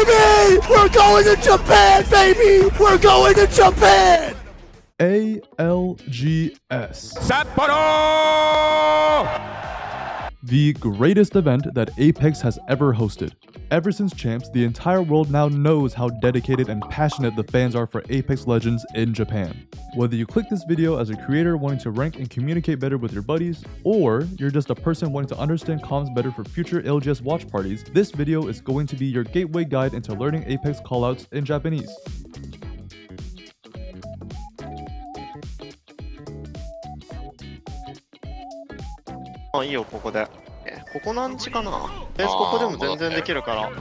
baby! We're going to Japan, baby! We're going to Japan! ALGS. Sapporo! The greatest event that Apex has ever hosted. Ever since Champs, the entire world now knows how dedicated and passionate the fans are for Apex Legends in Japan. Whether you click this video as a creator wanting to rank and communicate better with your buddies, or you're just a person wanting to understand comms better for future LGS watch parties, this video is going to be your gateway guide into learning Apex callouts in Japanese. いいよ、ここで。ここ何時かな？ここでも全然できるから。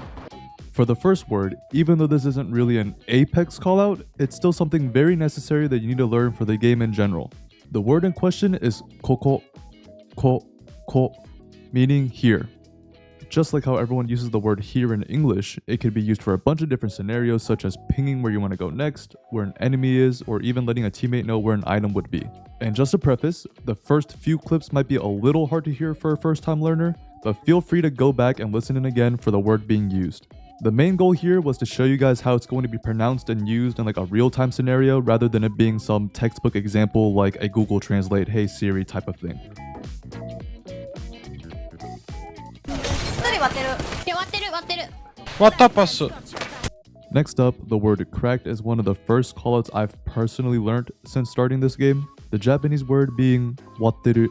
For the first word, even though this isn't really an Apex callout, it's still something very necessary that you need to learn for the game in general. The word in question is koko, meaning here. Just like how everyone uses the word here in English, it can be used for a bunch of different scenarios such as pinging where you want to go next, where an enemy is, or even letting a teammate know where an item would be. And just a preface, the first few clips might be a little hard to hear for a first-time learner, but feel free to go back and listen in again for the word being used. The main goal here was to show you guys how it's going to be pronounced and used in like a real-time scenario rather than it being some textbook example like a Google Translate, hey Siri type of thing. Next up, the word cracked is one of the first callouts I've personally learned since starting this game. The Japanese word being wateru,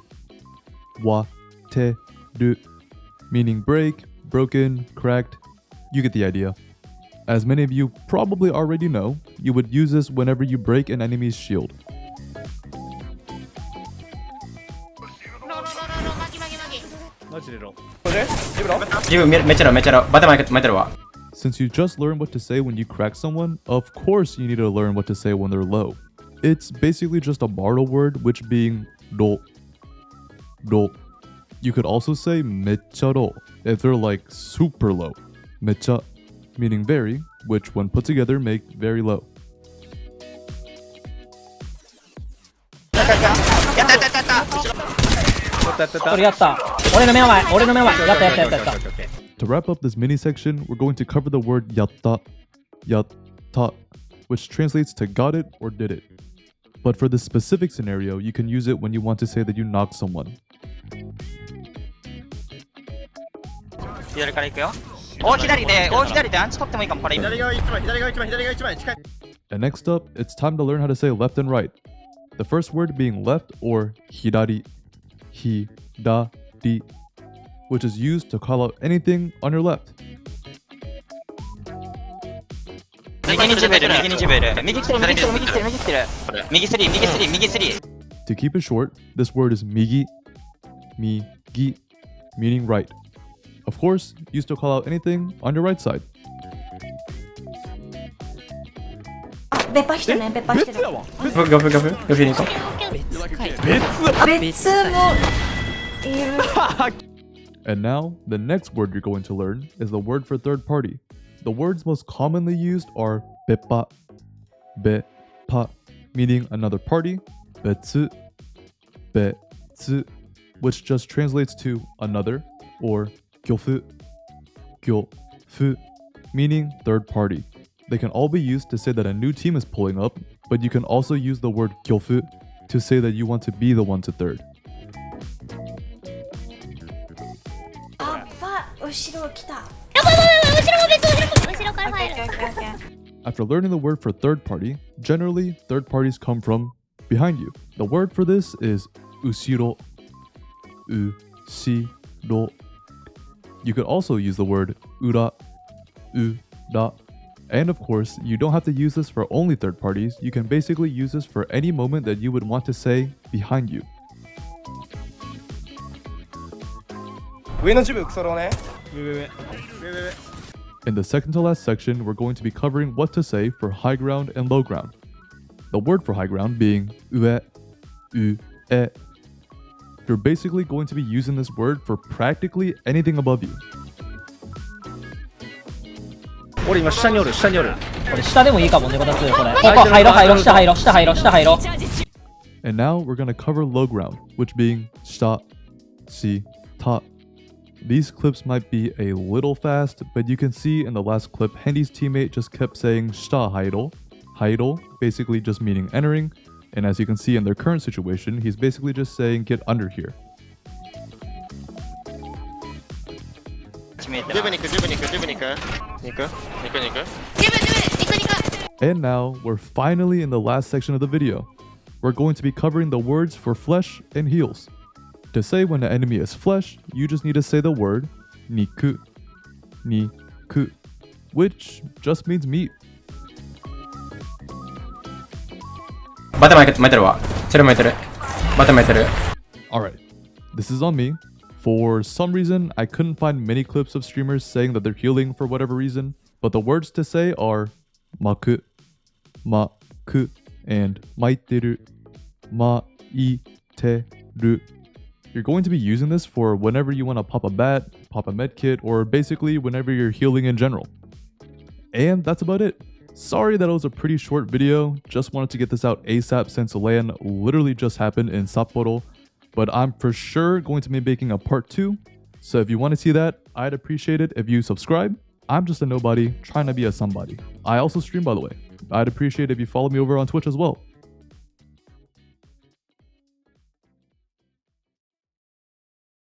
meaning break, broken, cracked. You get the idea. As many of you probably already know, you would use this whenever you break an enemy's shield. Since you just learned what to say when you crack someone, of course you need to learn what to say when they're low. It's basically just a Martel word, which being do. You could also say mecha ro if they're like super low. Mecha meaning very, which when put together make very low. To wrap up this mini section, we're going to cover the word yatta, which translates to got it or did it. But for this specific scenario, you can use it when you want to say that you knocked someone. And next up, it's time to learn how to say left and right. The first word being left or hidari, which is used to call out anything on your left. To keep it short, this word is migi, meaning right. Of course, used to call out anything on your right side. And now, the next word you're going to learn is the word for third party. The words most commonly used are beppa, meaning another party, betsu, which just translates to another, or gyofu, meaning third party. They can all be used to say that a new team is pulling up, but you can also use the word gyofu to say that you want to be the one to third. After learning the word for third party, generally third parties come from behind you. The word for this is ushiro. You could also use the word ura. And of course, you don't have to use this for only third parties. You can basically use this for any moment that you would want to say behind you. In the second to last section, we're going to be covering what to say for high ground and low ground. The word for high ground being ue. You're basically going to be using this word for practically anything above you. And now we're going to cover low ground, which being sha, si, ta, These clips might be a little fast, but you can see in the last clip, Hendy's teammate just kept saying "shita haidol," haidol basically just meaning entering, and as you can see in their current situation, he's basically just saying get under here. ジブに行くジブに行くジブに行く行く行く行く And now, we're finally in the last section of the video. We're going to be covering the words for flesh and heals. To say when an enemy is flesh, you just need to say the word niku, niku, which just means meat. バテ巻いてるわ。それ巻いてる。バテ巻いてる。 Alright, this is on me. For some reason, I couldn't find many clips of streamers saying that they're healing for whatever reason, but the words to say are maku, maku, and maiteru, maiteru. You're going to be using this for whenever you want to pop a bat, pop a med kit, or basically whenever you're healing in general. And that's about it. Sorry that it was a pretty short video, just wanted to get this out ASAP since LAN literally just happened in Sapporo, but I'm for sure going to be making a part 2, so if you want to see that, I'd appreciate it if you subscribe. I'm just a nobody trying to be a somebody. I also stream, by the way. I'd appreciate if you follow me over on Twitch as well.